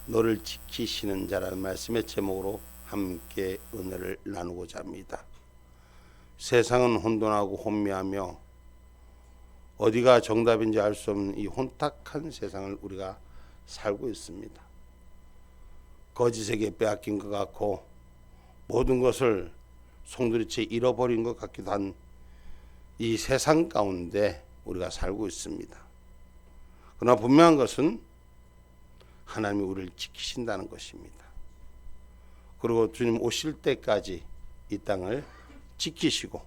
너를 지키시는 자라는 말씀의 제목으로 함께 은혜를 나누고자 합니다. 세상은 혼돈하고 혼미하며 어디가 정답인지 알 수 없는 이 혼탁한 세상을 우리가 살고 있습니다. 거짓에게 빼앗긴 것 같고 모든 것을 송두리째 잃어버린 것 같기도 한 이 세상 가운데 우리가 살고 있습니다. 그러나 분명한 것은 하나님이 우리를 지키신다는 것입니다. 그리고 주님 오실 때까지 이 땅을 지키시고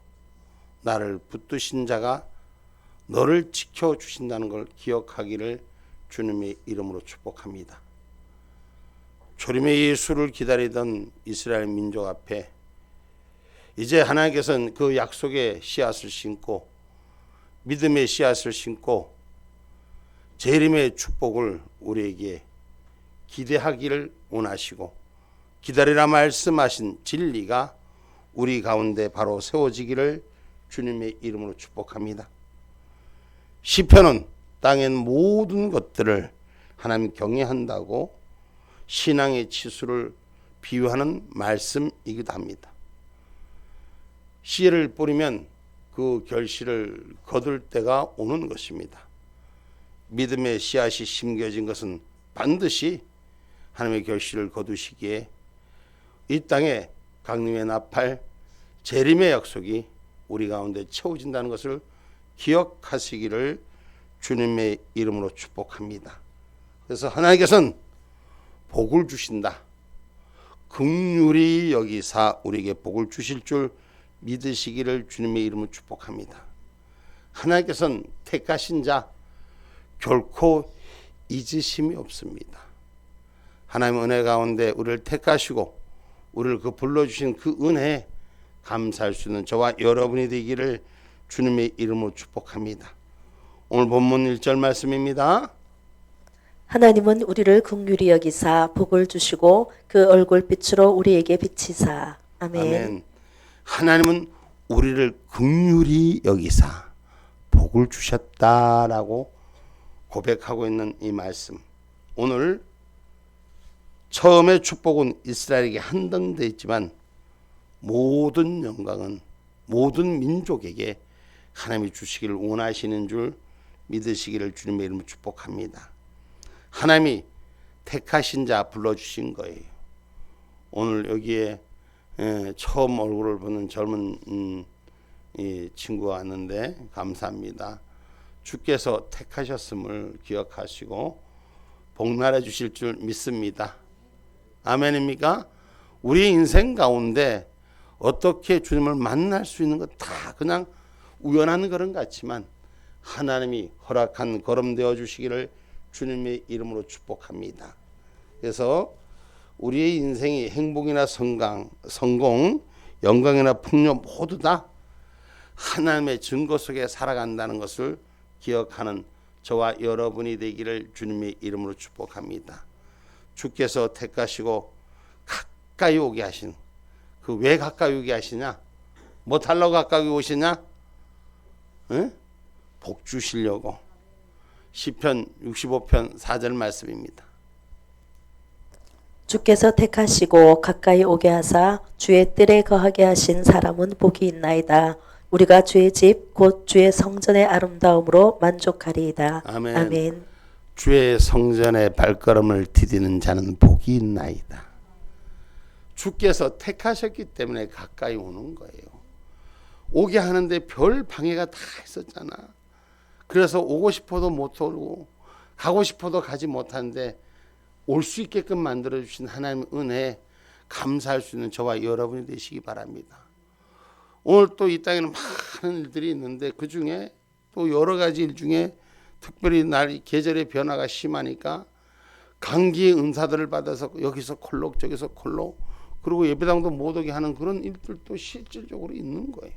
나를 붙드신 자가 너를 지켜주신다는 걸 기억하기를 주님의 이름으로 축복합니다. 초림의 예수를 기다리던 이스라엘 민족 앞에 이제 하나님께서는 그 약속의 씨앗을 심고 믿음의 씨앗을 심고 재림의 축복을 우리에게 기대하기를 원하시고 기다리라 말씀하신 진리가 우리 가운데 바로 세워지기를 주님의 이름으로 축복합니다. 시편은 땅의 모든 것들을 하나님 경외한다고 신앙의 치수를 비유하는 말씀이기도 합니다. 씨를 뿌리면 그 결실을 거둘 때가 오는 것입니다. 믿음의 씨앗이 심겨진 것은 반드시 하나님의 결실을 거두시기에 이 땅에 강림의 나팔 재림의 약속이 우리 가운데 채워진다는 것을 기억하시기를 주님의 이름으로 축복합니다. 그래서 하나님께서는 복을 주신다. 긍휼히 여기사 우리에게 복을 주실 줄 믿으시기를 주님의 이름으로 축복합니다. 하나님께서는 택하신 자 결코 잊으심이 없습니다. 하나님의 은혜 가운데 우리를 택하시고 우리를 그 불러주신 그 은혜에 감사할 수 있는 저와 여러분이 되기를 주님의 이름으로 축복합니다. 오늘 본문 1절 말씀입니다. 하나님은 우리를 긍휼히 여기사 복을 주시고 그 얼굴빛으로 우리에게 비치사. 아멘. 아멘. 하나님은 우리를 긍휼히 여기사 복을 주셨다라고 고백하고 있는 이 말씀. 오늘 처음에 축복은 이스라엘에게 한정되어 있지만 모든 영광은 모든 민족에게 하나님이 주시기를 원하시는 줄 믿으시기를 주님의 이름으로 축복합니다. 하나님이 택하신 자 불러주신 거예요. 오늘 여기에 처음 얼굴을 보는 젊은 이 친구가 왔는데 감사합니다. 주께서 택하셨음을 기억하시고 복날해 주실 줄 믿습니다. 아멘입니까? 우리 인생 가운데 어떻게 주님을 만날 수 있는 것 다 그냥 우연한 걸음 같지만 하나님이 허락한 걸음 되어 주시기를 주님의 이름으로 축복합니다. 그래서 우리의 인생이 행복이나 성공, 영광이나 풍요 모두 다 하나님의 증거 속에 살아간다는 것을 기억하는 저와 여러분이 되기를 주님의 이름으로 축복합니다. 주께서 택하시고 가까이 오게 하신 그 왜 가까이 오게 하시냐? 뭐 달라고 가까이 오시냐? 응? 복 주시려고. 시편 65편 4절 말씀입니다. 주께서 택하시고 가까이 오게 하사 주의 뜰에 거하게 하신 사람은 복이 있나이다. 우리가 주의 집 곧 주의 성전의 아름다움으로 만족하리이다. 아멘. 아멘. 주의 성전에 발걸음을 디디는 자는 복이 있나이다. 주께서 택하셨기 때문에 가까이 오는 거예요. 오게 하는데 별 방해가 다 있었잖아. 그래서 오고 싶어도 못 오고 가고 싶어도 가지 못하는데 올 수 있게끔 만들어주신 하나님의 은혜에 감사할 수 있는 저와 여러분이 되시기 바랍니다. 오늘 또 이 땅에는 많은 일들이 있는데 그 중에 또 여러 가지 일 중에 특별히 날 계절의 변화가 심하니까 감기의 은사들을 받아서 여기서 콜록 저기서 콜록 그리고 예배당도 못 오게 하는 그런 일들도 실질적으로 있는 거예요.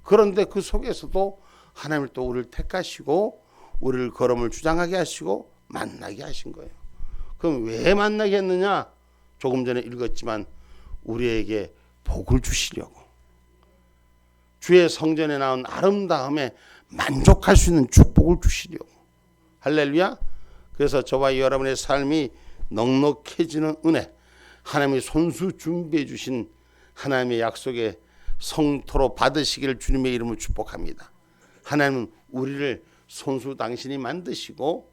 그런데 그 속에서도 하나님을 또 우리를 택하시고 우리를 걸음을 주장하게 하시고 만나게 하신 거예요. 그럼 왜 만나게 했느냐? 조금 전에 읽었지만 우리에게 복을 주시려고. 주의 성전에 나온 아름다움에 만족할 수 있는 축복을 주시려고. 할렐루야. 그래서 저와 여러분의 삶이 넉넉해지는 은혜, 하나님이 손수 준비해 주신 하나님의 약속의 성토로 받으시기를 주님의 이름으로 축복합니다. 하나님은 우리를 손수 당신이 만드시고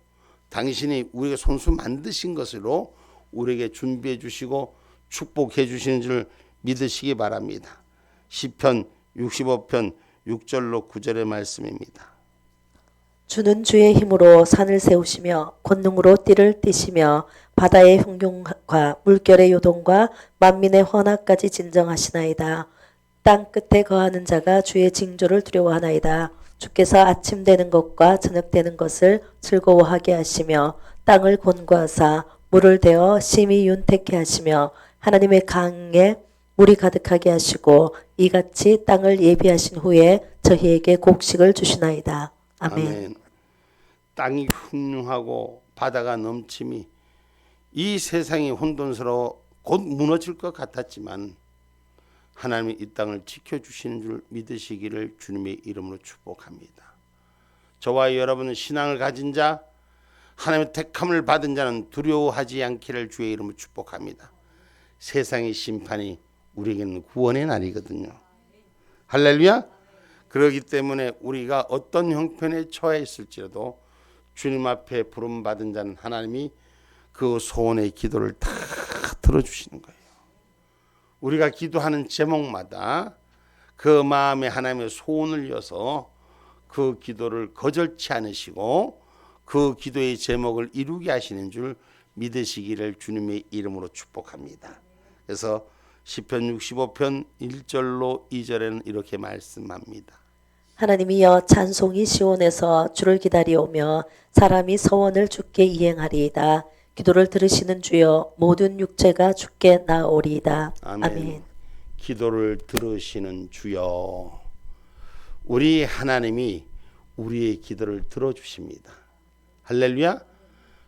당신이 우리가 손수 만드신 것으로 우리에게 준비해 주시고 축복해 주시는 줄 믿으시기 바랍니다. 시편 65편 6절로 9절의 말씀입니다. 주는 주의 힘으로 산을 세우시며 권능으로 띠를 띠시며 바다의 흥룡과 물결의 요동과 만민의 헌악까지 진정하시나이다. 땅 끝에 거하는 자가 주의 징조를 두려워하나이다. 주께서 아침 되는 것과 저녁 되는 것을 즐거워하게 하시며 땅을 곤고하사 물을 대어 심히 윤택케 하시며 하나님의 강에 물이 가득하게 하시고 이같이 땅을 예비하신 후에 저희에게 곡식을 주시나이다. 아멘. 아멘. 땅이 흉흉하고 바다가 넘침이 이 세상이 혼돈스러워 곧 무너질 것 같았지만 하나님이 이 땅을 지켜주시는 줄 믿으시기를 주님의 이름으로 축복합니다. 저와 여러분은 신앙을 가진 자, 하나님의 택함을 받은 자는 두려워하지 않기를 주의 이름으로 축복합니다. 세상의 심판이 우리에게는 구원의 날이거든요. 할렐루야. 그렇기 때문에 우리가 어떤 형편에 처해 있을지라도 주님 앞에 부름받은 자는 하나님이 그 소원의 기도를 다 들어주시는 거예요. 우리가 기도하는 제목마다 그 마음에 하나님의 소원을 이어서 그 기도를 거절치 않으시고 그 기도의 제목을 이루게 하시는 줄 믿으시기를 주님의 이름으로 축복합니다. 그래서 시편 65편 1절로 2절에는 이렇게 말씀합니다. 하나님이여 찬송이 시온에서 주를 기다리오며 사람이 서원을 주께 이행하리이다. 기도를 들으시는 주여 모든 육체가 주께 나오리이다. 아멘. 기도를 들으시는 주여, 우리 하나님이 우리의 기도를 들어주십니다. 할렐루야.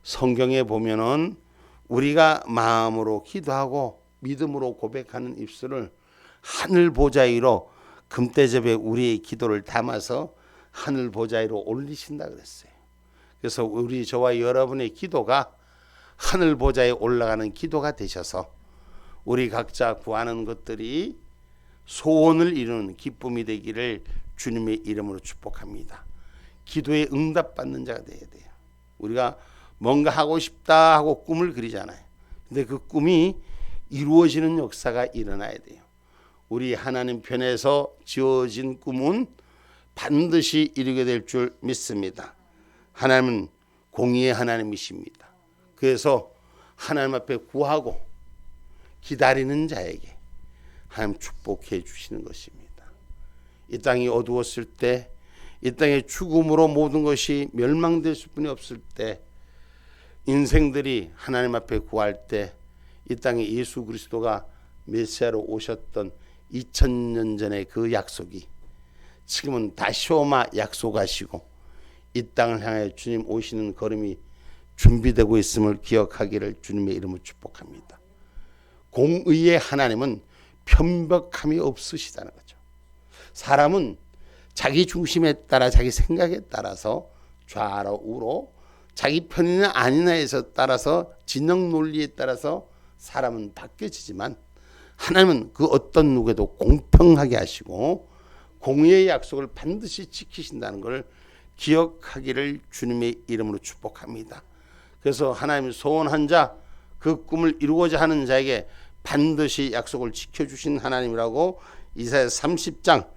성경에 보면은 우리가 마음으로 기도하고 믿음으로 고백하는 입술을 하늘 보좌 위로 금대접에 우리의 기도를 담아서 하늘 보좌 위로 올리신다 그랬어요. 그래서 우리 저와 여러분의 기도가 하늘 보좌에 올라가는 기도가 되셔서 우리 각자 구하는 것들이 소원을 이루는 기쁨이 되기를 주님의 이름으로 축복합니다. 기도에 응답받는 자가 되어야 돼요. 우리가 뭔가 하고 싶다 하고 꿈을 그리잖아요. 근데 그 꿈이 이루어지는 역사가 일어나야 돼요. 우리 하나님 편에서 지어진 꿈은 반드시 이루게 될 줄 믿습니다. 하나님은 공의의 하나님이십니다. 그래서 하나님 앞에 구하고 기다리는 자에게 하나님 축복해 주시는 것입니다. 이 땅이 어두웠을 때, 이 땅의 죽음으로 모든 것이 멸망될 수뿐이 없을 때, 인생들이 하나님 앞에 구할 때 이 땅에 예수 그리스도가 메시아로 오셨던 2000년 전의 그 약속이 지금은 다시오마 약속하시고 이 땅을 향해 주님 오시는 걸음이 준비되고 있음을 기억하기를 주님의 이름으로 축복합니다. 공의의 하나님은 편벽함이 없으시다는 거죠. 사람은 자기 중심에 따라 자기 생각에 따라서 좌로 우로 자기 편이나 아니나에서 따라서 진영 논리에 따라서 사람은 바뀌어지지만 하나님은 그 어떤 누구에도 공평하게 하시고 공의의 약속을 반드시 지키신다는 걸 기억하기를 주님의 이름으로 축복합니다. 그래서 하나님이 소원한 자, 그 꿈을 이루고자 하는 자에게 반드시 약속을 지켜주신 하나님이라고 이사야 30장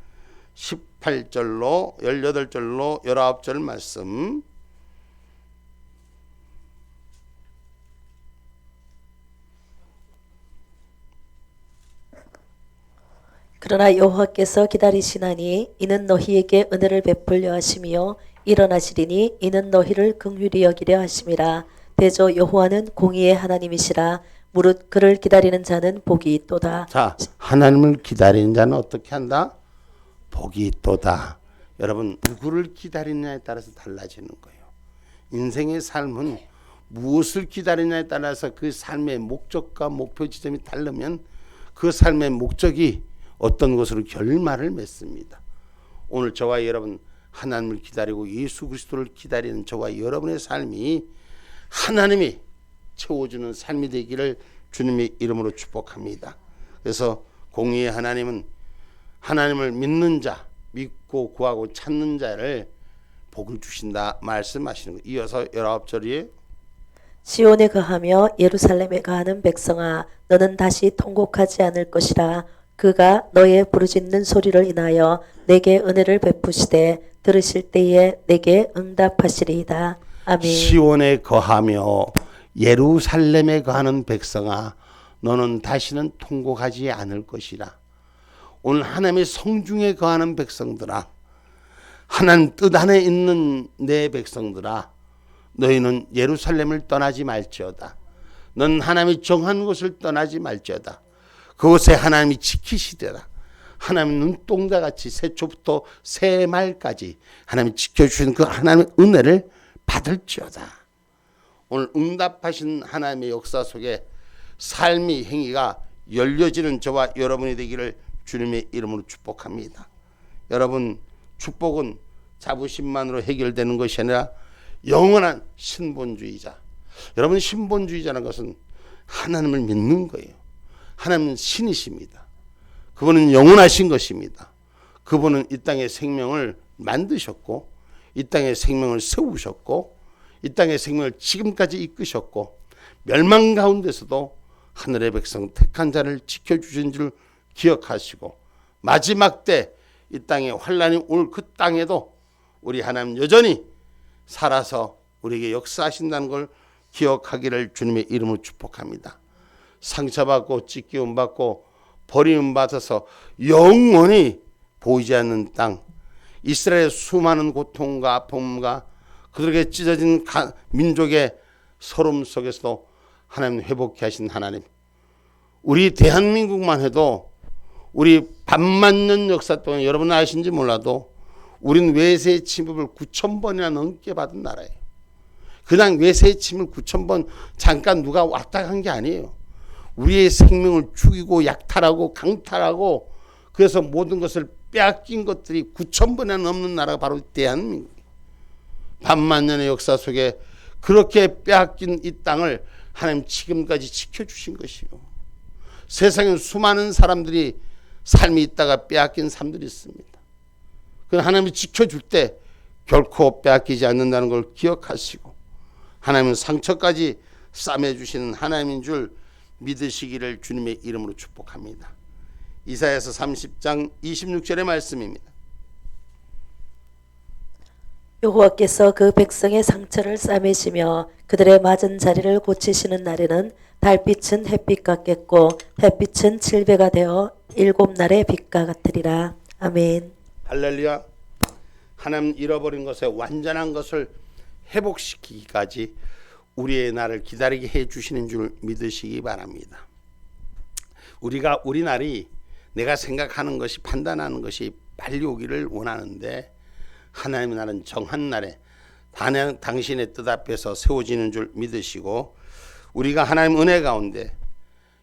18절로 18절로 19절 말씀, 그러나 여호와께서 기다리시나니 이는 너희에게 은혜를 베풀려 하시며 일어나시리니 이는 너희를 긍휼히 여기려 하심이라. 대저 여호와는 공의의 하나님이시라. 무릇 그를 기다리는 자는 복이 있도다. 자, 하나님을 기다리는 자는 어떻게 한다? 복이 있도다. 여러분, 누구를 기다리느냐에 따라서 달라지는 거예요. 인생의 삶은 무엇을 기다리느냐에 따라서 그 삶의 목적과 목표 지점이 다르면 그 삶의 목적이 어떤 것으로 결말을 맺습니다. 오늘 저와 여러분 하나님을 기다리고 예수 그리스도를 기다리는 저와 여러분의 삶이 하나님이 채워주는 삶이 되기를 주님의 이름으로 축복합니다. 그래서 공의의 하나님은 하나님을 믿는 자, 믿고 구하고 찾는 자를 복을 주신다 말씀하시는 거예요. 이어서 19절이에요. 시온에 거하며 예루살렘에 거하는 백성아, 너는 다시 통곡하지 않을 것이라. 그가 너의 부르짖는 소리를 인하여 내게 은혜를 베푸시되 들으실 때에 내게 응답하시리이다. 아멘. 시온에 거하며 예루살렘에 거하는 백성아, 너는 다시는 통곡하지 않을 것이라. 오늘 하나님의 성중에 거하는 백성들아, 하나님 뜻 안에 있는 내 백성들아, 너희는 예루살렘을 떠나지 말지어다. 넌 하나님이 정한 곳을 떠나지 말지어다. 그곳에 하나님이 지키시리라. 하나님 눈동자같이 새초부터 새말까지 하나님이 지켜주시는 그 하나님의 은혜를 받을지어다. 오늘 응답하신 하나님의 역사 속에 삶의 행위가 열려지는 저와 여러분이 되기를 주님의 이름으로 축복합니다. 여러분, 축복은 자부심만으로 해결되는 것이 아니라 영원한 신본주의자. 여러분, 신본주의자라는 것은 하나님을 믿는 거예요. 하나님은 신이십니다. 그분은 영원하신 것입니다. 그분은 이 땅의 생명을 만드셨고, 이 땅의 생명을 세우셨고, 이 땅의 생명을 지금까지 이끄셨고, 멸망 가운데서도 하늘의 백성 택한 자를 지켜주신 줄 기억하시고, 마지막 때 이 땅에 환란이 올 그 땅에도 우리 하나님 여전히 살아서 우리에게 역사하신다는 걸 기억하기를 주님의 이름으로 축복합니다. 상처받고 찢기움 받고 버림을 받아서 영원히 보이지 않는 땅, 이스라엘의 수많은 고통과 아픔과 그들에게 찢어진 민족의 서름 속에서도 하나님 회복케 하신 하나님, 우리 대한민국만 해도 우리 반만 년 역사 동안 여러분 아신지 몰라도 우린 외세의 침입을 9,000번이나 넘게 받은 나라예요. 그냥 외세의 침입을 9,000번 잠깐 누가 왔다 간 게 아니에요. 우리의 생명을 죽이고 약탈하고 강탈하고 그래서 모든 것을 빼앗긴 것들이 9,000번이나 넘는 나라가 바로 대한민국이에요. 반만 년의 역사 속에 그렇게 빼앗긴 이 땅을 하나님 지금까지 지켜주신 것이요. 세상에 수많은 사람들이 삶이 있다가 빼앗긴 삶들이 있습니다. 그 하나님이 지켜줄 때 결코 빼앗기지 않는다는 걸 기억하시고, 하나님은 상처까지 싸매주시는 하나님인 줄 믿으시기를 주님의 이름으로 축복합니다. 이사야서 30장 26절의 말씀입니다. 여호와께서 그 백성의 상처를 싸매시며 그들의 맞은 자리를 고치시는 날에는 달빛은 햇빛 같겠고 햇빛은 칠배가 되어 7날의 빛과 같으리라. 아멘. 할렐루야. 하나님 잃어버린 것에 완전한 것을 회복시키기까지 우리의 날을 기다리게 해주시는 줄 믿으시기 바랍니다. 우리 날이 내가 생각하는 것이 판단하는 것이 빨리 오기를 원하는데, 하나님의 날은 정한 날에 당신의 뜻 앞에서 세워지는 줄 믿으시고, 우리가 하나님 은혜 가운데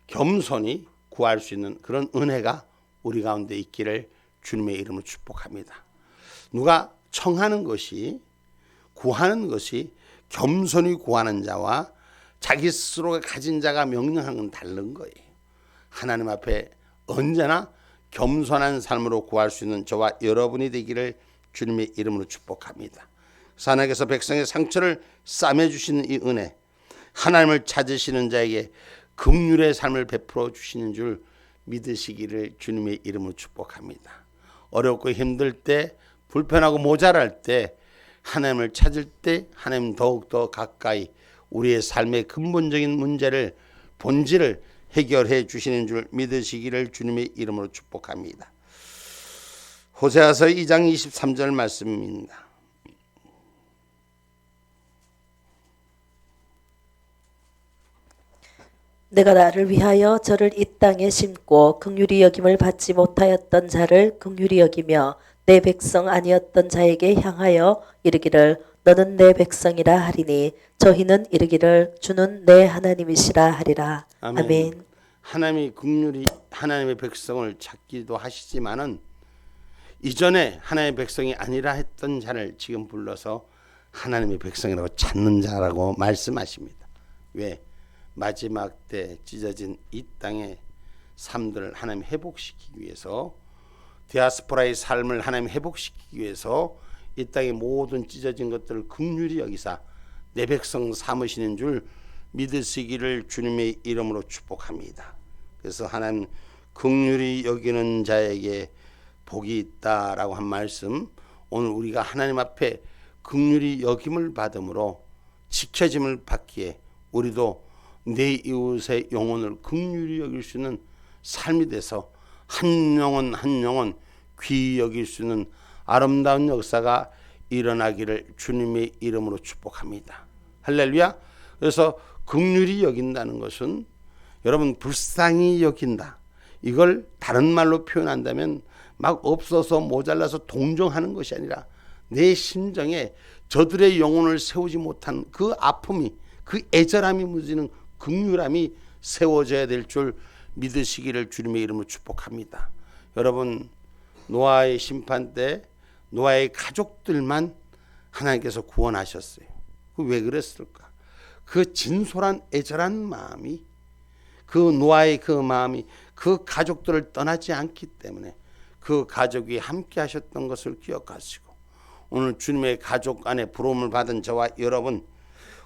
겸손히 구할 수 있는 그런 은혜가 우리 가운데 있기를 주님의 이름으로 축복합니다. 누가 청하는 것이, 구하는 것이 겸손히 구하는 자와 자기 스스로가 가진 자가 명령하는 건 다른 거예요. 하나님 앞에 언제나 겸손한 삶으로 구할 수 있는 저와 여러분이 되기를 주님의 이름으로 축복합니다. 하나님께서 백성의 상처를 싸매주시는 이 은혜, 하나님을 찾으시는 자에게 긍휼의 삶을 베풀어 주시는 줄 믿으시기를 주님의 이름으로 축복합니다. 어렵고 힘들 때, 불편하고 모자랄 때, 하나님을 찾을 때 하나님 더욱더 가까이 우리의 삶의 근본적인 문제를, 본질을 해결해 주시는 줄 믿으시기를 주님의 이름으로 축복합니다. 호세아서 2장 23절 말씀입니다. 내가 나를 위하여 저를 이 땅에 심고 긍휼히 여김을 받지 못하였던 자를 긍휼히 여기며 내 백성 아니었던 자에게 향하여 이르기를 너는 내 백성이라 하리니 저희는 이르기를 주는 내 하나님이시라 하리라. 아멘. 아멘. 하나님이 긍휼히 하나님의 백성을 찾기도 하시지만은 이전에 하나님의 백성이 아니라 했던 자를 지금 불러서 하나님의 백성이라고 찾는 자라고 말씀하십니다. 왜? 마지막 때 찢어진 이 땅의 삶들을 하나님 회복시키기 위해서, 디아스포라의 삶을 하나님 회복시키기 위해서 이 땅의 모든 찢어진 것들을 긍휼히 여기사 내 백성 삼으시는 줄 믿으시기를 주님의 이름으로 축복합니다. 그래서 하나님 긍휼히 여기는 자에게 복이 있다라고 한 말씀, 오늘 우리가 하나님 앞에 긍휼히 여김을 받음으로 지켜짐을 받기에 우리도 내 이웃의 영혼을 긍휼히 여길 수 있는 삶이 돼서 한 영혼 한 영혼 귀히 여길 수 있는 아름다운 역사가 일어나기를 주님의 이름으로 축복합니다. 할렐루야. 그래서 긍휼히 여긴다는 것은 여러분 불쌍히 여긴다. 이걸 다른 말로 표현한다면 막 없어서 모자라서 동정하는 것이 아니라 내 심정에 저들의 영혼을 세우지 못한 그 아픔이, 그 애절함이 묻어지는 긍휼함이 세워져야 될 줄 믿으시기를 주님의 이름으로 축복합니다. 여러분, 노아의 심판 때 노아의 가족들만 하나님께서 구원하셨어요. 왜 그랬을까? 그 진솔한 애절한 마음이, 그 노아의 그 마음이 그 가족들을 떠나지 않기 때문에 그 가족이 함께 하셨던 것을 기억하시고, 오늘 주님의 가족 안에 부름을 받은 저와 여러분,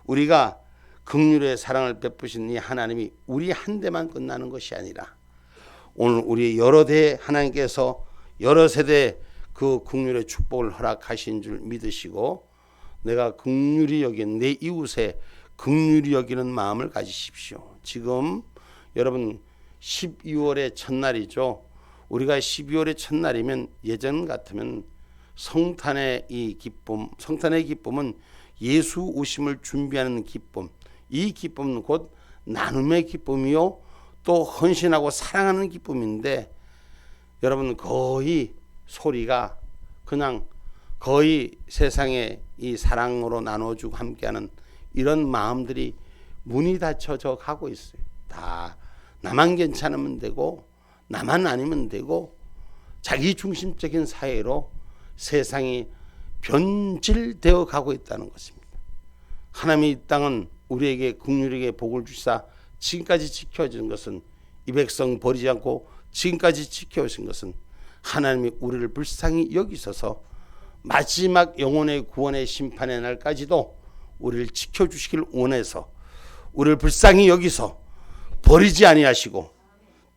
우리가 긍휼의 사랑을 베푸신 이 하나님이 우리 한 대만 끝나는 것이 아니라 오늘 우리 여러 대 하나님께서 여러 세대 그 긍휼의 축복을 허락하신 줄 믿으시고, 내가 긍휼히 여긴 내 이웃에 긍휼히 여기는 마음을 가지십시오. 지금 여러분 12월의 첫날이죠. 우리가 12월의 첫날이면 예전 같으면 성탄의 이 기쁨, 성탄의 기쁨은 예수 오심을 준비하는 기쁨, 이 기쁨은 곧 나눔의 기쁨이요 또 헌신하고 사랑하는 기쁨인데, 여러분 거의 소리가 그냥 거의 세상에 이 사랑으로 나눠주고 함께하는 이런 마음들이 문이 닫혀져 가고 있어요. 다 나만 괜찮으면 되고 나만 아니면 되고 자기 중심적인 사회로 세상이 변질되어 가고 있다는 것입니다. 하나님의 이 땅은 우리에게 긍휼하게 복을 주사 지금까지 지켜준 것은, 이 백성 버리지 않고 지금까지 지켜오신 것은 하나님이 우리를 불쌍히 여기셔서 마지막 영혼의 구원의 심판의 날까지도 우리를 지켜주시길 원해서 우리를 불쌍히 여기서 버리지 아니하시고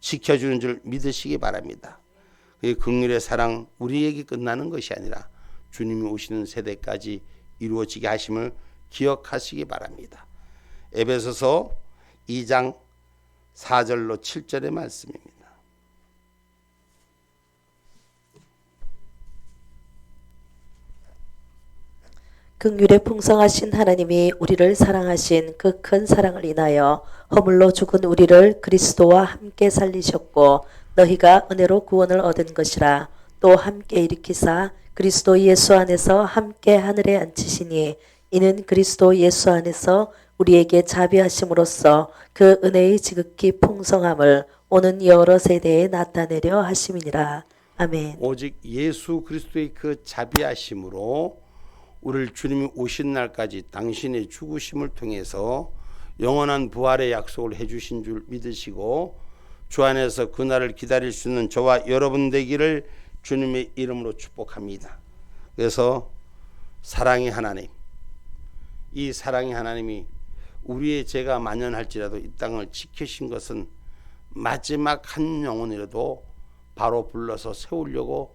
지켜주는 줄 믿으시기 바랍니다. 그 긍휼의 사랑 우리에게 끝나는 것이 아니라 주님이 오시는 세대까지 이루어지게 하심을 기억하시기 바랍니다. 에베소서 2장 4절로 7절의 말씀입니다. 긍휼에 풍성하신 하나님이 우리를 사랑하신 그 큰 사랑을 인하여 허물로 죽은 우리를 그리스도와 함께 살리셨고 너희가 은혜로 구원을 얻은 것이라. 또 함께 일으키사 그리스도 예수 안에서 함께 하늘에 앉히시니 이는 그리스도 예수 안에서 우리에게 자비하심으로써 그 은혜의 지극히 풍성함을 오는 여러 세대에 나타내려 하심이니라. 아멘. 오직 예수 그리스도의 그 자비하심으로 우리를 주님이 오신 날까지 당신의 죽으심을 통해서 영원한 부활의 약속을 해주신 줄 믿으시고 주 안에서 그날을 기다릴 수 있는 저와 여러분 되기를 주님의 이름으로 축복합니다. 그래서 사랑의 하나님, 이 사랑의 하나님이 우리의 죄가 만연할지라도 이 땅을 지키신 것은 마지막 한 영혼이라도 바로 불러서 세우려고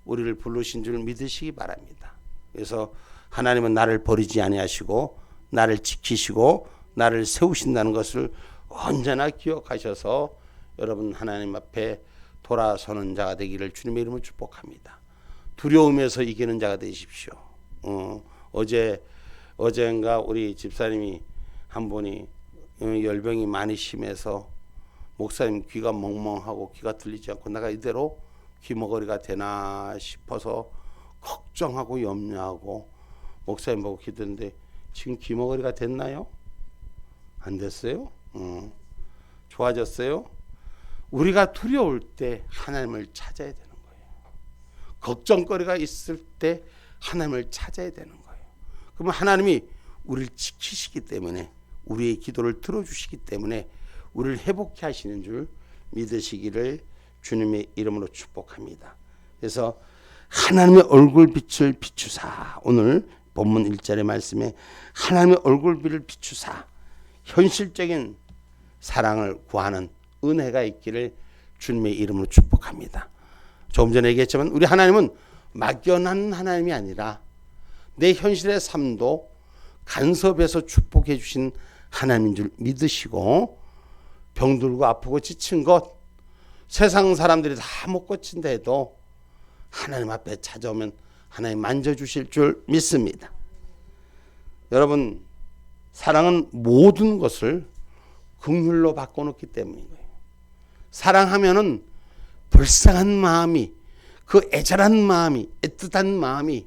우리를 부르신 줄 믿으시기 바랍니다. 그래서 하나님은 나를 버리지 아니하시고 나를 지키시고 나를 세우신다는 것을 언제나 기억하셔서 여러분 하나님 앞에 돌아서는 자가 되기를 주님의 이름으로 축복합니다. 두려움에서 이기는 자가 되십시오. 어제인가 우리 집사님이 한 분이 열병이 많이 심해서 목사님 귀가 멍멍하고 귀가 들리지 않고 내가 이대로 귀머거리가 되나 싶어서 걱정하고 염려하고 목사님 보고 기도했는데 지금 귀머거리가 됐나요? 안 됐어요? 좋아졌어요? 우리가 두려울 때 하나님을 찾아야 되는 거예요. 걱정거리가 있을 때 하나님을 찾아야 되는 거예요. 그러면 하나님이 우리를 지키시기 때문에 우리의 기도를 들어주시기 때문에 우리를 회복케 하시는 줄 믿으시기를 주님의 이름으로 축복합니다. 그래서 하나님의 얼굴빛을 비추사, 오늘 본문 1절의 말씀에 하나님의 얼굴빛을 비추사 현실적인 사랑을 구하는 은혜가 있기를 주님의 이름으로 축복합니다. 조금 전에 얘기했지만 우리 하나님은 막연한 하나님이 아니라 내 현실의 삶도 간섭해서 축복해 주신 하나님인 줄 믿으시고, 병들고 아프고 지친 것 세상 사람들이 다 못 고친다 해도 하나님 앞에 찾아오면 하나님 만져주실 줄 믿습니다. 여러분, 사랑은 모든 것을 긍휼로 바꿔놓기 때문인 거예요. 사랑하면은 불쌍한 마음이, 그 애절한 마음이, 애틋한 마음이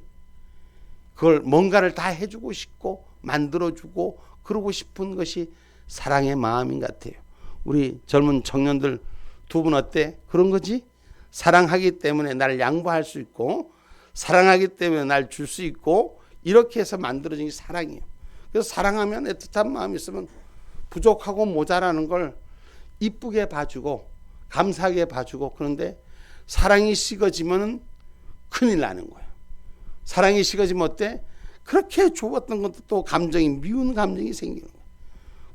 그걸 뭔가를 다 해주고 싶고 만들어주고 그러고 싶은 것이 사랑의 마음인 것 같아요. 우리 젊은 청년들 두 분 어때? 그런 거지? 사랑하기 때문에 나를 양보할 수 있고, 사랑하기 때문에 날 줄 수 있고, 이렇게 해서 만들어진 게 사랑이에요. 그래서 사랑하면 애틋한 마음이 있으면 부족하고 모자라는 걸 이쁘게 봐주고 감사하게 봐주고, 그런데 사랑이 식어지면 큰일 나는 거예요. 사랑이 식어지면 어때? 그렇게 좋았던 것도 또 감정이, 미운 감정이 생기는 거예요.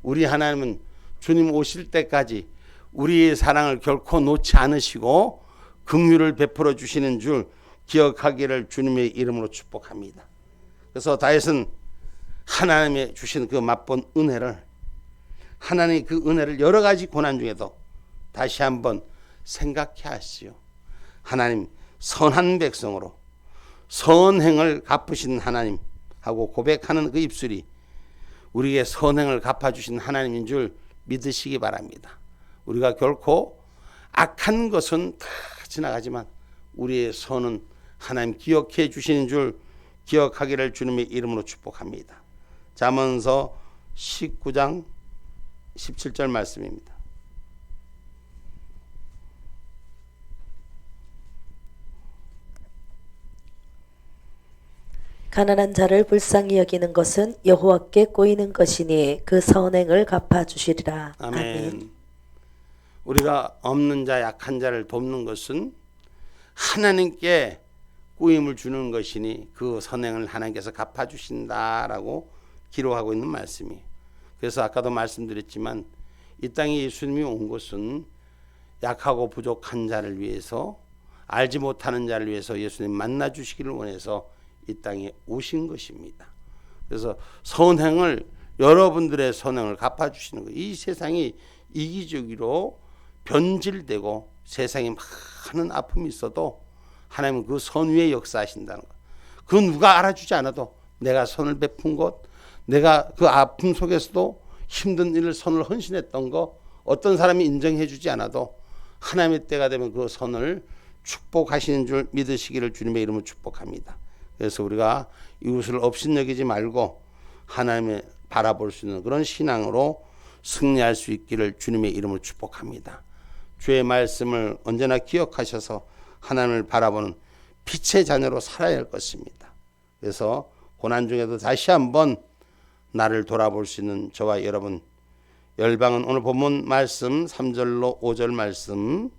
우리 하나님은 주님 오실 때까지 우리의 사랑을 결코 놓지 않으시고 긍휼을 베풀어 주시는 줄 기억하기를 주님의 이름으로 축복합니다. 그래서 다윗은 하나님의 주신 그 맛본 은혜를, 하나님의 그 은혜를 여러 가지 고난 중에도 다시 한번 생각해 하시오. 하나님, 선한 백성으로 선행을 갚으신 하나님 하고 고백하는 그 입술이 우리의 선행을 갚아주신 하나님인 줄 믿으시기 바랍니다. 우리가 결코 악한 것은 다 지나가지만 우리의 선은 하나님 기억해 주시는 줄 기억하기를 주님의 이름으로 축복합니다. 잠언서 19장 17절 말씀입니다. 가난한 자를 불쌍히 여기는 것은 여호와께 꼬이는 것이니 그 선행을 갚아주시리라. 아멘. 아멘. 우리가 없는 자, 약한 자를 돕는 것은 하나님께 꾸임을 주는 것이니 그 선행을 하나님께서 갚아주신다라고 기록하고 있는 말씀이에요. 그래서 아까도 말씀드렸지만 이 땅에 예수님이 온 것은 약하고 부족한 자를 위해서, 알지 못하는 자를 위해서 예수님 만나 주시기를 원해서 이 땅에 오신 것입니다. 그래서 선행을, 여러분들의 선행을 갚아주시는 거예요. 이 세상이 이기적으로 변질되고 세상에 많은 아픔이 있어도 하나님은 그 선 위에 역사하신다는 것. 그 누가 알아주지 않아도 내가 선을 베푼 것, 내가 그 아픔 속에서도 힘든 일을 선을 헌신했던 거, 어떤 사람이 인정해 주지 않아도 하나님의 때가 되면 그 선을 축복하시는 줄 믿으시기를 주님의 이름으로 축복합니다. 그래서 우리가 이웃을 업신여기지 말고 하나님을 바라볼 수 있는 그런 신앙으로 승리할 수 있기를 주님의 이름으로 축복합니다. 주의 말씀을 언제나 기억하셔서 하나님을 바라보는 빛의 자녀로 살아야 할 것입니다. 그래서 고난 중에도 다시 한번 나를 돌아볼 수 있는 저와 여러분, 열방은 오늘 본문 말씀 3절로 5절 말씀,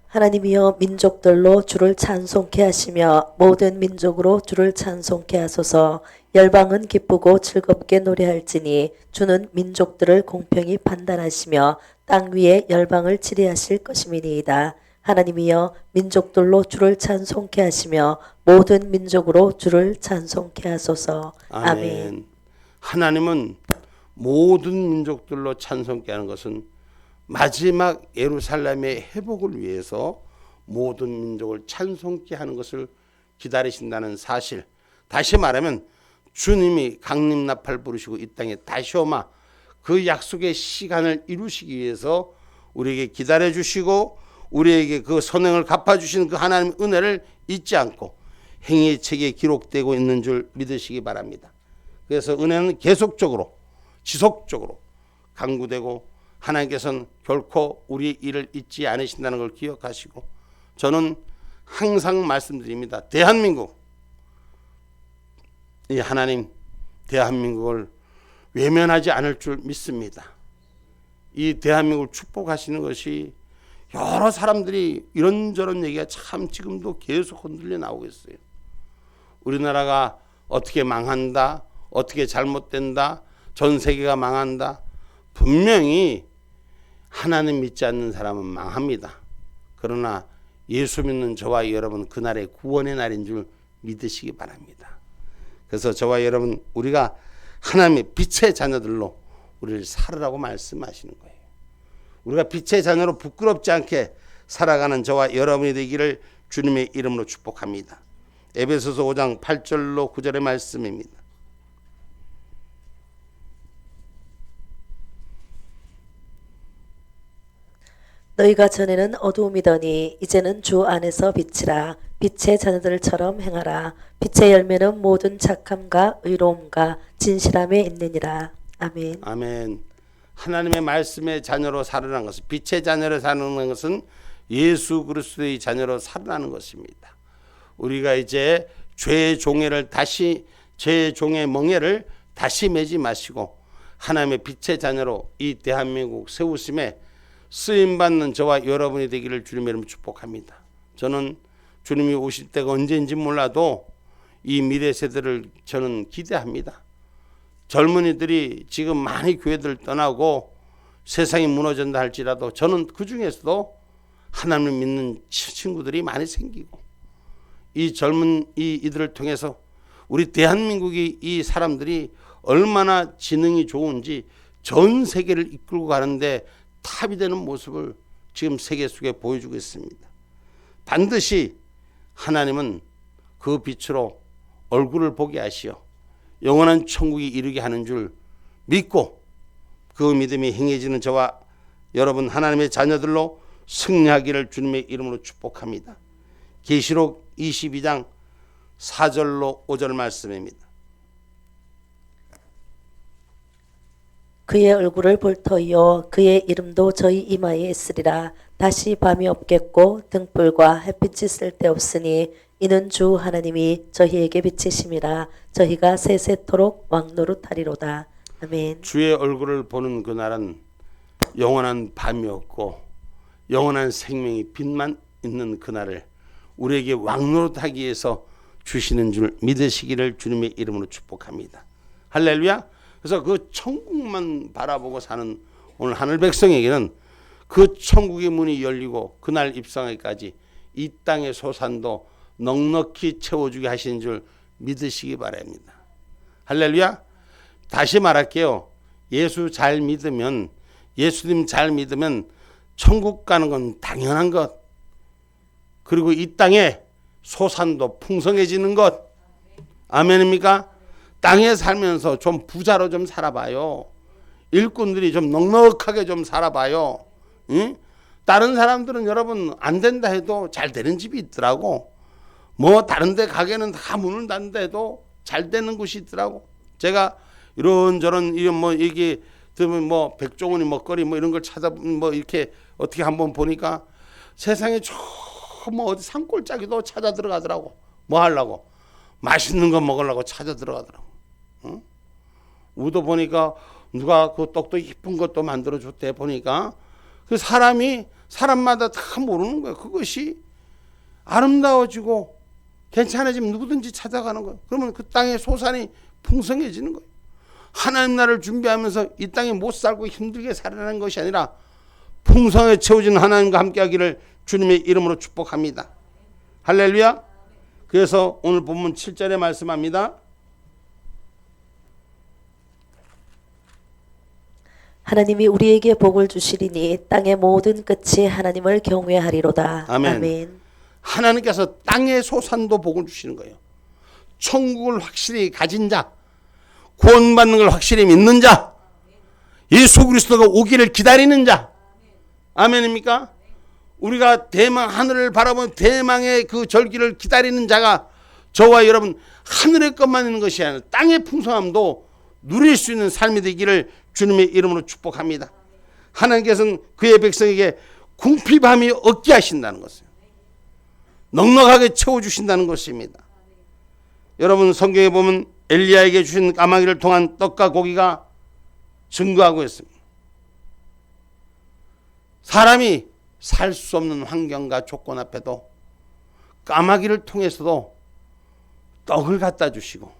하나님이여 민족들로 주를 찬송케 하시며 모든 민족으로 주를 찬송케 하소서. 열방은 기쁘고 즐겁게 노래할지니 주는 민족들을 공평히 판단하시며 땅 위에 열방을 치리하실 것임이니이다. 하나님이여 민족들로 주를 찬송케 하시며 모든 민족으로 주를 찬송케 하소서. 아멘. 하나님은 모든 민족들로 찬송케 하는 것은 마지막 예루살렘의 회복을 위해서 모든 민족을 찬송케 하는 것을 기다리신다는 사실, 다시 말하면 주님이 강림나팔 부르시고 이 땅에 다시 오마 그 약속의 시간을 이루시기 위해서 우리에게 기다려 주시고 우리에게 그 선행을 갚아주시는 그 하나님의 은혜를 잊지 않고 행위의 책에 기록되고 있는 줄 믿으시기 바랍니다. 그래서 은혜는 계속적으로 지속적으로 강구되고 하나님께서는 결코 우리의 일을 잊지 않으신다는 걸 기억하시고, 저는 항상 말씀드립니다. 대한민국, 이 하나님 대한민국을 외면하지 않을 줄 믿습니다. 이 대한민국을 축복하시는 것이 여러 사람들이 이런저런 얘기가 참 지금도 계속 흔들려 나오고 있어요. 우리나라가 어떻게 망한다, 어떻게 잘못된다, 전 세계가 망한다. 분명히 하나님 믿지 않는 사람은 망합니다. 그러나 예수 믿는 저와 여러분 그날의 구원의 날인 줄 믿으시기 바랍니다. 그래서 저와 여러분 우리가 하나님의 빛의 자녀들로 우리를 살으라고 말씀하시는 거예요. 우리가 빛의 자녀로 부끄럽지 않게 살아가는 저와 여러분이 되기를 주님의 이름으로 축복합니다. 에베소서 5장 8절로 9절의 말씀입니다. 너희가 전에는 어두움이더니 이제는 주 안에서 빛이라. 빛의 자녀들처럼 행하라. 빛의 열매는 모든 착함과 의로움과 진실함에 있느니라. 아멘. 아멘. 하나님의 말씀의 자녀로 살아나는 것은, 빛의 자녀로 살아나는 것은 예수 그리스도의 자녀로 살아나는 것입니다. 우리가 이제 죄의 종애를 다시, 죄의 종의 멍에를 다시 매지 마시고 하나님의 빛의 자녀로 이 대한민국 세우심에 쓰임받는 저와 여러분이 되기를 주님의 이름으로 축복합니다. 저는 주님이 오실 때가 언제인지 몰라도 이 미래 세대를 저는 기대합니다. 젊은이들이 지금 많이 교회들 떠나고 세상이 무너진다 할지라도 저는 그 중에서도 하나님을 믿는 친구들이 많이 생기고 이 젊은 이들을 통해서 우리 대한민국이 이 사람들이 얼마나 지능이 좋은지 전 세계를 이끌고 가는데 탑이 되는 모습을 지금 세계 속에 보여주고 있습니다. 반드시 하나님은 그 빛으로 얼굴을 보게 하시어 영원한 천국이 이르게 하는 줄 믿고 그 믿음이 행해지는 저와 여러분 하나님의 자녀들로 승리하기를 주님의 이름으로 축복합니다. 계시록 22장 4절로 5절 말씀입니다. 그의 얼굴을 볼 터이요 그의 이름도 저희 이마에 있으리라. 다시 밤이 없겠고 등불과 햇빛이 쓸데없으니 이는 주 하나님이 저희에게 비치심이라. 저희가 세세토록 왕노릇하리로다. 아멘. 주의 얼굴을 보는 그날은 영원한 밤이 없고 영원한 생명이 빛만 있는 그날을 우리에게 왕노릇하기 위해서 주시는 줄 믿으시기를 주님의 이름으로 축복합니다. 할렐루야. 그래서 그 천국만 바라보고 사는 오늘 하늘 백성에게는 그 천국의 문이 열리고 그날 입성하기까지 이 땅의 소산도 넉넉히 채워주게 하시는 줄 믿으시기 바랍니다. 할렐루야. 다시 말할게요. 예수 잘 믿으면, 예수님 잘 믿으면 천국 가는 건 당연한 것. 그리고 이 땅에 소산도 풍성해지는 것. 아멘입니까? 땅에 살면서 좀 부자로 좀 살아봐요. 일꾼들이 좀 넉넉하게 좀 살아봐요. 응? 다른 사람들은 여러분 안 된다 해도 잘 되는 집이 있더라고. 뭐 다른 데 가게는 다 문을 닫는다 해도 잘 되는 곳이 있더라고. 제가 이런저런 이런 뭐 얘기 들으면 뭐 백종원이 먹거리 뭐 이런 걸 찾아 뭐 이렇게 어떻게 한번 보니까 세상에 저 뭐 어디 산골짜기도 찾아 들어가더라고. 뭐 하려고? 맛있는 거 먹으려고 찾아 들어가더라고. 응? 우도 보니까 누가 그 떡도 이쁜 것도 만들어 줬대 보니까 그 사람이 사람마다 다 모르는 거야. 그것이 아름다워지고 괜찮아지면 누구든지 찾아가는 거예요. 그러면 그 땅의 소산이 풍성해지는 거예요. 하나님 나라를 준비하면서 이 땅에 못 살고 힘들게 살아가는 것이 아니라 풍성하게 채워지는 하나님과 함께하기를 주님의 이름으로 축복합니다. 할렐루야. 그래서 오늘 본문 7절에 말씀합니다. 하나님이 우리에게 복을 주시리니 땅의 모든 끝이 하나님을 경외하리로다. 아멘. 아멘. 하나님께서 땅의 소산도 복을 주시는 거예요. 천국을 확실히 가진 자, 구원받는 걸 확실히 믿는 자, 예수 그리스도가 오기를 기다리는 자. 아멘입니까? 우리가 대망 하늘을 바라보는 대망의 그 절기를 기다리는 자가 저와 여러분 하늘의 것만 있는 것이 아니라 땅의 풍성함도 누릴 수 있는 삶이 되기를 주님의 이름으로 축복합니다. 하나님께서는 그의 백성에게 궁핍함이 없게 하신다는 것이에요. 넉넉하게 채워주신다는 것입니다. 여러분 성경에 보면 엘리야에게 주신 까마귀를 통한 떡과 고기가 증거하고 있습니다. 사람이 살 수 없는 환경과 조건 앞에도 까마귀를 통해서도 떡을 갖다 주시고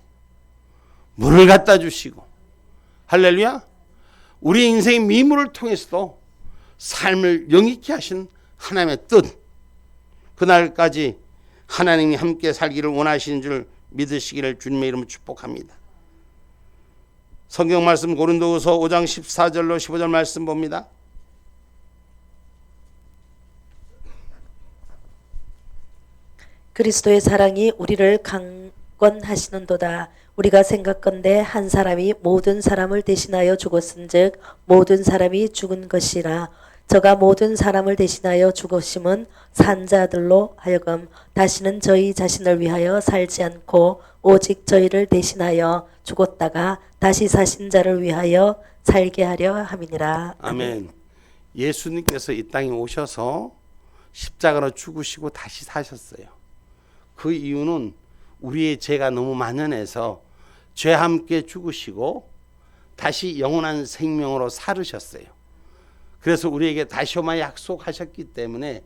물을 갖다 주시고, 할렐루야, 우리 인생의 미물을 통해서도 삶을 영익케 하신 하나님의 뜻, 그날까지 하나님이 함께 살기를 원하시는 줄 믿으시기를 주님의 이름으로 축복합니다. 성경 말씀 고린도후서 5장 14절로 15절 말씀 봅니다. 그리스도의 사랑이 우리를 강권하시는도다. 우리가 생각건대 한 사람이 모든 사람을 대신하여 죽었은즉 모든 사람이 죽은 것이라. 저가 모든 사람을 대신하여 죽으심은 산자들로 하여금 다시는 저희 자신을 위하여 살지 않고 오직 저희를 대신하여 죽었다가 다시 사신 자를 위하여 살게 하려 함이니라. 아멘. 예수님께서 이 땅에 오셔서 십자가로 죽으시고 다시 사셨어요. 그 이유는 우리의 죄가 너무 만연해서 죄와 함께 죽으시고 다시 영원한 생명으로 살으셨어요. 그래서 우리에게 다시 오마 약속하셨기 때문에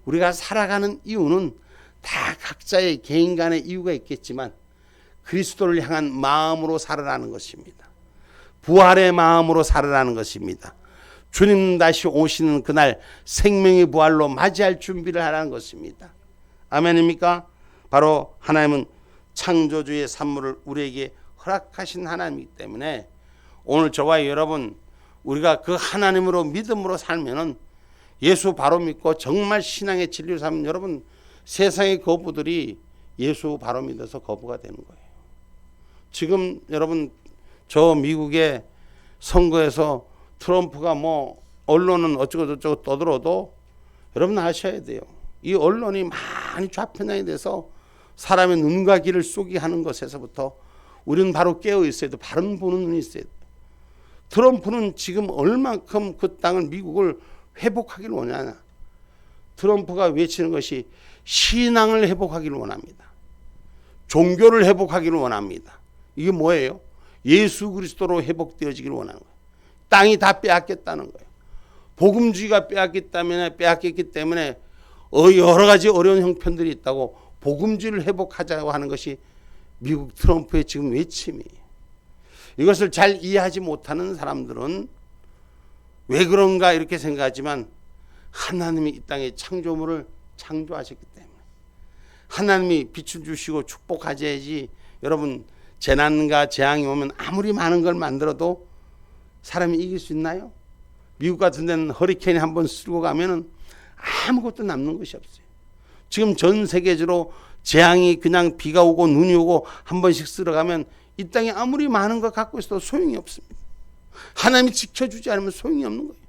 우리가 살아가는 이유는 다 각자의 개인 간의 이유가 있겠지만 그리스도를 향한 마음으로 살아가는 것입니다. 부활의 마음으로 살아가는 것입니다. 주님 다시 오시는 그날 생명의 부활로 맞이할 준비를 하라는 것입니다. 아멘입니까? 바로 하나님은 창조주의 산물을 우리에게 허락하신 하나님이기 때문에 오늘 저와 여러분, 우리가 그 하나님으로 믿음으로 살면은 예수 바로 믿고 정말 신앙의 진리를 살면 여러분, 세상의 거부들이 예수 바로 믿어서 거부가 되는 거예요. 지금 여러분, 저 미국의 선거에서 트럼프가 뭐 언론은 어쩌고 저쩌고 떠들어도 여러분 아셔야 돼요. 이 언론이 많이 좌편향이 돼서 사람의 눈과 귀를 쏘게 하는 것에서부터 우리는 바로 깨어 있어야 돼. 바른 보는 눈이 있어야 돼. 트럼프는 지금 얼만큼 그 땅을, 미국을 회복하기를 원하냐. 트럼프가 외치는 것이 신앙을 회복하기를 원합니다. 종교를 회복하기를 원합니다. 이게 뭐예요? 예수 그리스도로 회복되어지기를 원하는 거예요. 땅이 다 빼앗겼다는 거예요. 복음주의가 빼앗겼기 때문에 여러 가지 어려운 형편들이 있다고 복음주의를 회복하자고 하는 것이 미국 트럼프의 지금 외침이에요. 이것을 잘 이해하지 못하는 사람들은 왜 그런가 이렇게 생각하지만 하나님이 이 땅에 창조물을 창조하셨기 때문에 하나님이 빛을 주시고 축복하셔야지. 여러분, 재난과 재앙이 오면 아무리 많은 걸 만들어도 사람이 이길 수 있나요? 미국 같은 데는 허리케인이 한번 쓸고 가면은 아무것도 남는 것이 없어요. 지금 전 세계적으로 재앙이 그냥 비가 오고 눈이 오고 한 번씩 쓸어가면 이 땅에 아무리 많은 것 갖고 있어도 소용이 없습니다. 하나님이 지켜주지 않으면 소용이 없는 거예요.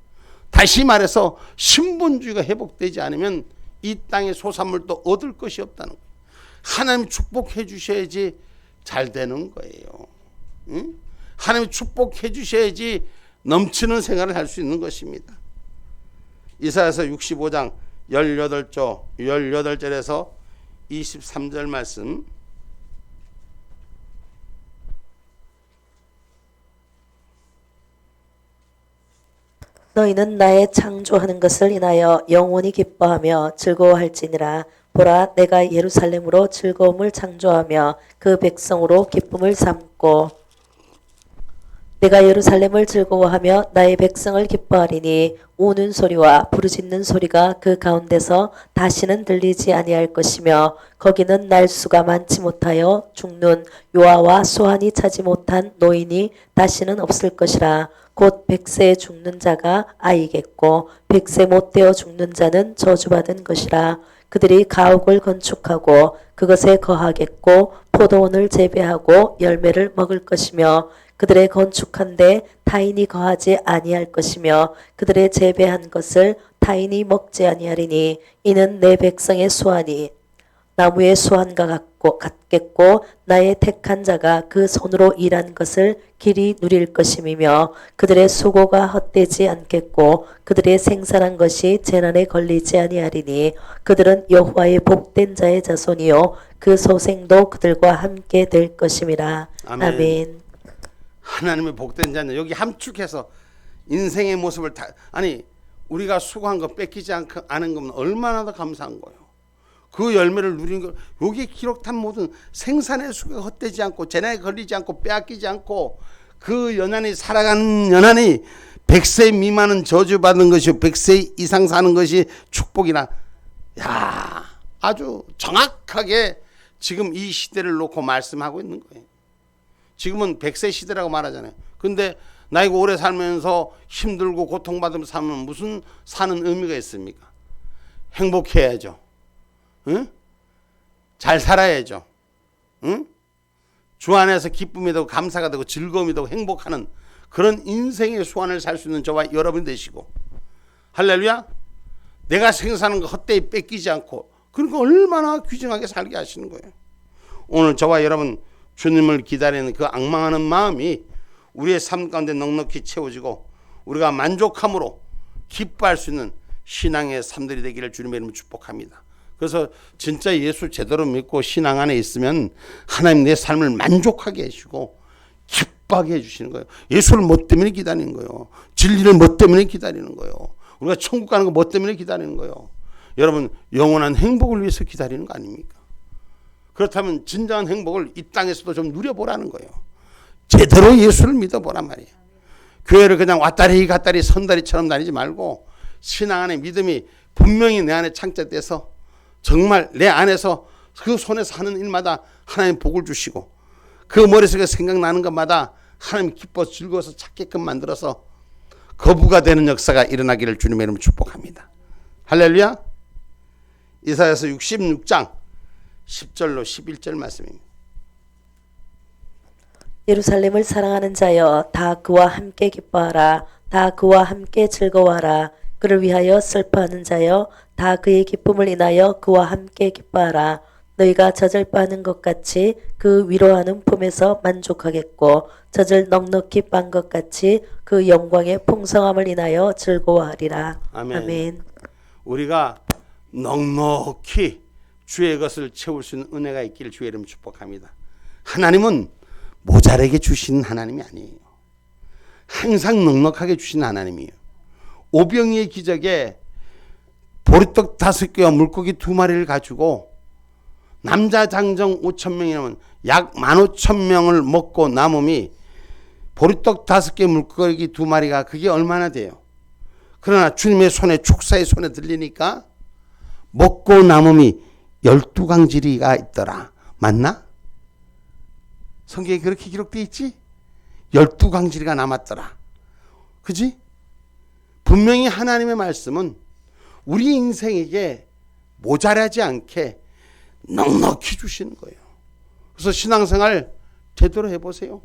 다시 말해서 신분주의가 회복되지 않으면 이 땅의 소산물도 얻을 것이 없다는 거예요. 하나님이 축복해 주셔야지 잘 되는 거예요. 응? 하나님이 축복해 주셔야지 넘치는 생활을 할 수 있는 것입니다. 이사야서 65장 18절에서 23절 말씀, 너희는 나의 창조하는 것을 인하여 영원히 기뻐하며 즐거워할지니라. 보라, 내가 예루살렘으로 즐거움을 창조하며 그 백성으로 기쁨을 삼고 내가 예루살렘을 즐거워하며 나의 백성을 기뻐하리니 우는 소리와 부르짖는 소리가 그 가운데서 다시는 들리지 아니할 것이며 거기는 날수가 많지 못하여 죽는 요아와 소환이 차지 못한 노인이 다시는 없을 것이라. 곧 100세에 죽는 자가 아이겠고 100세 못 되어 죽는 자는 저주받은 것이라. 그들이 가옥을 건축하고 그것에 거하겠고 포도원을 재배하고 열매를 먹을 것이며 그들의 건축한 데 타인이 거하지 아니할 것이며 그들의 재배한 것을 타인이 먹지 아니하리니 이는 내 백성의 수완이 나무의 수완과 같겠고 나의 택한 자가 그 손으로 일한 것을 길이 누릴 것임이며 그들의 수고가 헛되지 않겠고 그들의 생산한 것이 재난에 걸리지 아니하리니 그들은 여호와의 복된 자의 자손이요 그 소생도 그들과 함께 될 것임이라. 아멘. 아멘. 하나님의 복된 자녀. 여기 함축해서 인생의 모습을 다, 아니 우리가 수고한 거 뺏기지 않은 거면 얼마나 더 감사한 거예요. 그 열매를 누리는 거. 여기에 기록한 모든 생산의 수고가 헛되지 않고 재난에 걸리지 않고 빼앗기지 않고 그 연한이 살아가는 연한이 100세 미만은 저주받은 것이요 100세 이상 사는 것이 축복이나. 야, 아주 정확하게 지금 이 시대를 놓고 말씀하고 있는 거예요. 지금은 100세 시대라고 말하잖아요. 근데 나이가 오래 살면서 힘들고 고통받으면서 살면 무슨 사는 의미가 있습니까? 행복해야죠. 응? 잘 살아야죠. 응? 주 안에서 기쁨이 되고 감사가 되고 즐거움이 되고 행복하는 그런 인생의 소원을 살 수 있는 저와 여러분이 되시고, 할렐루야. 내가 생사하는 거 헛되이 뺏기지 않고, 그러니까 얼마나 귀중하게 살게 하시는 거예요. 오늘 저와 여러분 주님을 기다리는 그 앙망하는 마음이 우리의 삶 가운데 넉넉히 채워지고 우리가 만족함으로 기뻐할 수 있는 신앙의 삶들이 되기를 주님의 이름으로 축복합니다. 그래서 진짜 예수 제대로 믿고 신앙 안에 있으면 하나님 내 삶을 만족하게 해주시고 기뻐하게 해주시는 거예요. 예수를 뭐 때문에 기다리는 거예요? 진리를 뭐 때문에 기다리는 거예요? 우리가 천국 가는 거 뭐 때문에 기다리는 거예요? 여러분, 영원한 행복을 위해서 기다리는 거 아닙니까? 그렇다면 진정한 행복을 이 땅에서도 좀 누려보라는 거예요. 제대로 예수를 믿어보란 말이에요. 교회를 그냥 왔다리 갔다리 선다리처럼 다니지 말고 신앙 안에 믿음이 분명히 내 안에 창작돼서 정말 내 안에서 그 손에서 하는 일마다 하나님 복을 주시고 그 머릿속에 생각나는 것마다 하나님 기뻐 즐거워서 찾게끔 만들어서 거부가 되는 역사가 일어나기를 주님의 이름으로 축복합니다. 할렐루야. 이사야서 66장 10절로 11절 말씀입니다. 예루살렘을 사랑하는 자여 다 그와 함께 기뻐하라. 다 그와 함께 즐거워하라. 그를 위하여 슬퍼하는 자여 다 그의 기쁨을 인하여 그와 함께 기뻐하라. 너희가 젖을 빠는 것 같이 그 위로하는 품에서 만족하겠고 젖을 넉넉히 빤 것 같이 그 영광의 풍성함을 인하여 즐거워하리라. 아멘. 아멘. 우리가 넉넉히 주의 것을 채울 수 있는 은혜가 있기를 주의 이름 축복합니다. 하나님은 모자라게 주시는 하나님이 아니에요. 항상 넉넉하게 주시는 하나님이에요. 오병이의 기적에 보리떡 5개와 물고기 2마리를 가지고 남자 장정 5,000명이면 약 15,000명을 먹고 남음이 보리떡 5개 물고기 2마리가 그게 얼마나 돼요? 그러나 주님의 손에 축사의 손에 들리니까 먹고 남음이 12강지리가 있더라. 맞나? 성경에 그렇게 기록되어 있지? 12강지리가 남았더라. 그지? 분명히 하나님의 말씀은 우리 인생에게 모자라지 않게 넉넉히 주시는 거예요. 그래서 신앙생활 제대로 해보세요.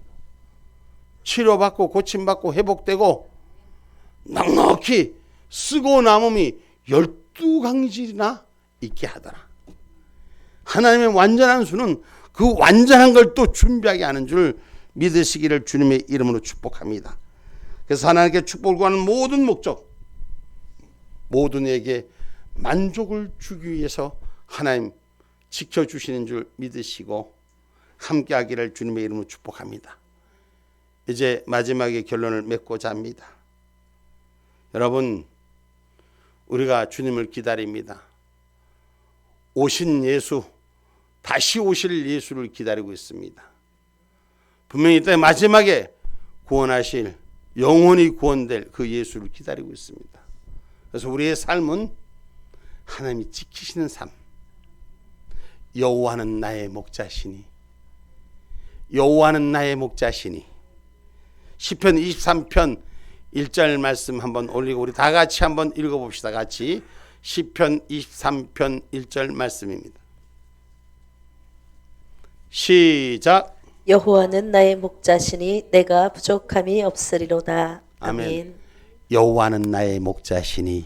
치료받고 고침받고 회복되고 넉넉히 쓰고 남음이 12강질이나 있게 하더라. 하나님의 완전한 수는 그 완전한 걸 또 준비하게 하는 줄 믿으시기를 주님의 이름으로 축복합니다. 그래서 하나님께 축복을 구하는 모든 목적, 모든 이에게 만족을 주기 위해서 하나님 지켜주시는 줄 믿으시고 함께하기를 주님의 이름으로 축복합니다. 이제 마지막에 결론을 맺고자 합니다. 여러분, 우리가 주님을 기다립니다. 오신 예수, 다시 오실 예수를 기다리고 있습니다. 분명히 이때 마지막에 구원하실, 영원히 구원될 그 예수를 기다리고 있습니다. 그래서 우리의 삶은 하나님이 지키시는 삶. 여호와는 나의 목자시니, 여호와는 나의 목자시니. 시편 23편 1절 말씀 한번 올리고 우리 다 같이 한번 읽어봅시다. 같이 시편 23편 1절 말씀입니다. 시작. 여호와는 나의 목자시니 내가 부족함이 없으리로다. 아멘. 아멘. 여호와는 나의 목자시니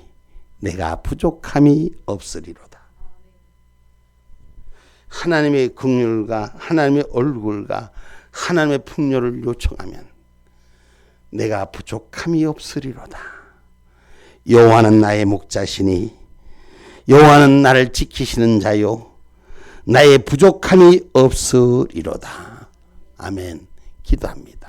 내가 부족함이 없으리로다. 하나님의 긍휼과 하나님의 얼굴과 하나님의 풍요를 요청하면 내가 부족함이 없으리로다. 여호와는 나의 목자시니 여호와는 나를 지키시는 자요 나의 부족함이 없으리로다. 아멘. 기도합니다.